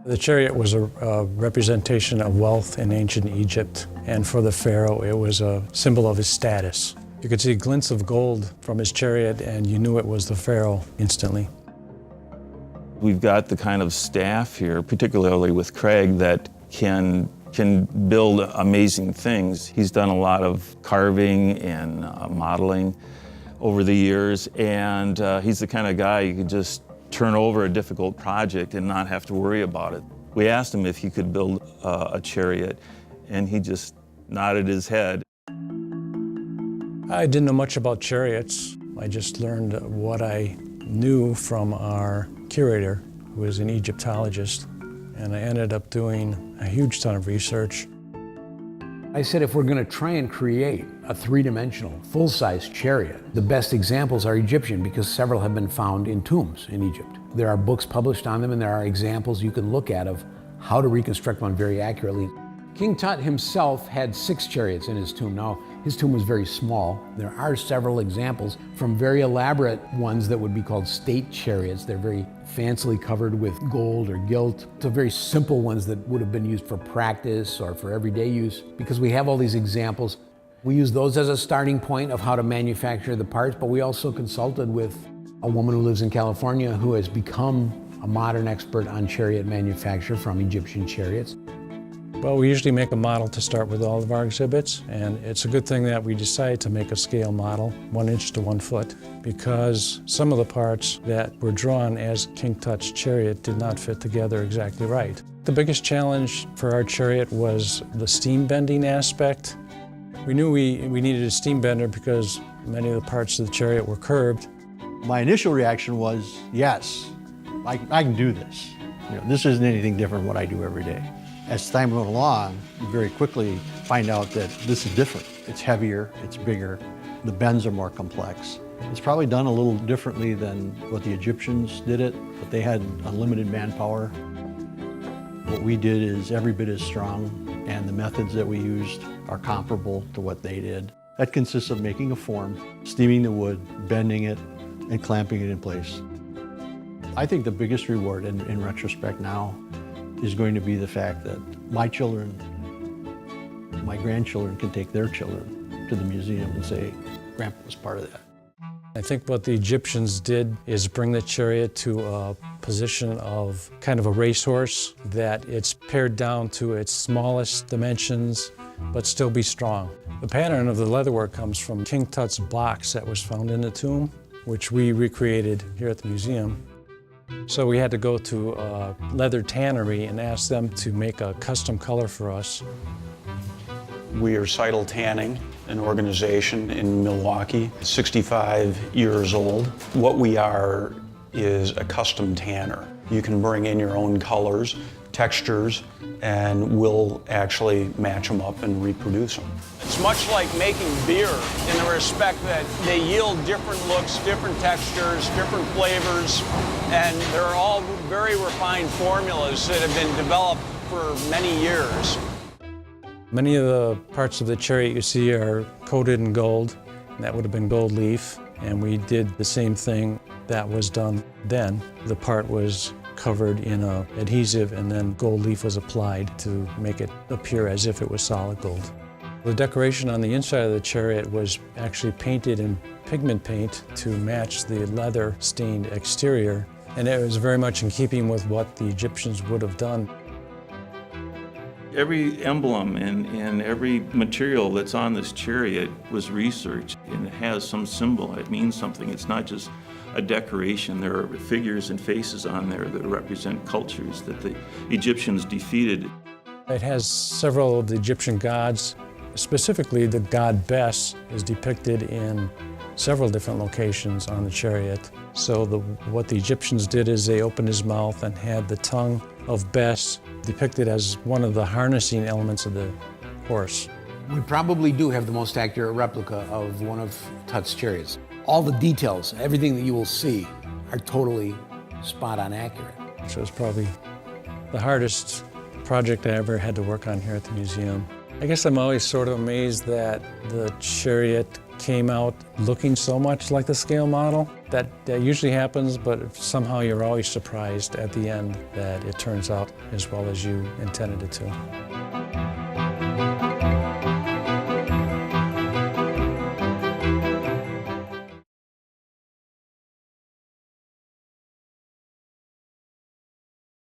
The chariot was a representation of wealth in ancient Egypt, and for the pharaoh, it was a symbol of his status. You could see glints of gold from his chariot, and you knew it was the pharaoh instantly. We've got the kind of staff here, particularly with Craig, that can build amazing things. He's done a lot of carving and modeling over the years, and he's the kind of guy you could just turn over a difficult project and not have to worry about it. We asked him if he could build a chariot, and he just nodded his head. I didn't know much about chariots. I just learned what I knew from our curator, who was an Egyptologist, and I ended up doing a huge ton of research. I said, if we're going to try and create a three-dimensional, full-size chariot, the best examples are Egyptian because several have been found in tombs in Egypt. There are books published on them and there are examples you can look at of how to reconstruct one very accurately. King Tut himself had 6 chariots in his tomb. Now, his tomb was very small. There are several examples from very elaborate ones that would be called state chariots. They're very fancily covered with gold or gilt, to very simple ones that would have been used for practice or for everyday use. Because we have all these examples, we use those as a starting point of how to manufacture the parts, but we also consulted with a woman who lives in California who has become a modern expert on chariot manufacture from Egyptian chariots. Well, we usually make a model to start with all of our exhibits, and it's a good thing that we decided to make a scale model, 1 inch to 1 foot, because some of the parts that were drawn as King Tut's chariot did not fit together exactly right. The biggest challenge for our chariot was the steam bending aspect. We knew we needed a steam bender because many of the parts of the chariot were curved. My initial reaction was, yes, I can do this. This isn't anything different from what I do every day. As time went along, you very quickly find out that this is different. It's heavier, it's bigger, the bends are more complex. It's probably done a little differently than what the Egyptians did it, but they had unlimited manpower. What we did is every bit as strong, and the methods that we used are comparable to what they did. That consists of making a form, steaming the wood, bending it, and clamping it in place. I think the biggest reward in retrospect now is going to be the fact that my children, my grandchildren can take their children to the museum and say, Grandpa was part of that. I think what the Egyptians did is bring the chariot to a position of kind of a racehorse, that it's pared down to its smallest dimensions, but still be strong. The pattern of the leatherwork comes from King Tut's box that was found in the tomb, which we recreated here at the museum. So we had to go to a leather tannery and ask them to make a custom color for us. We are Seidel Tanning, an organization in Milwaukee, 65 years old. What we are is a custom tanner. You can bring in your own colors, textures, and we'll actually match them up and reproduce them. It's much like making beer in the respect that they yield different looks, different textures, different flavors, and they're all very refined formulas that have been developed for many years. Many of the parts of the chariot you see are coated in gold, and that would have been gold leaf, and we did the same thing that was done then. The part was covered in adhesive, and then gold leaf was applied to make it appear as if it was solid gold. The decoration on the inside of the chariot was actually painted in pigment paint to match the leather stained exterior, and it was very much in keeping with what the Egyptians would have done. Every emblem and every material that's on this chariot was researched, and it has some symbol. It means something. It's not just a decoration. There are figures and faces on there that represent cultures that the Egyptians defeated. It has several of the Egyptian gods. Specifically, the god Bes is depicted in several different locations on the chariot. So what the Egyptians did is they opened his mouth and had the tongue of Bes depicted as one of the harnessing elements of the horse. We probably do have the most accurate replica of one of Tut's chariots. All the details, everything that you will see, are totally spot-on accurate. So it's probably the hardest project I ever had to work on here at the museum. I guess I'm always sort of amazed that the chariot came out looking so much like the scale model. That usually happens, but somehow you're always surprised at the end that it turns out as well as you intended it to.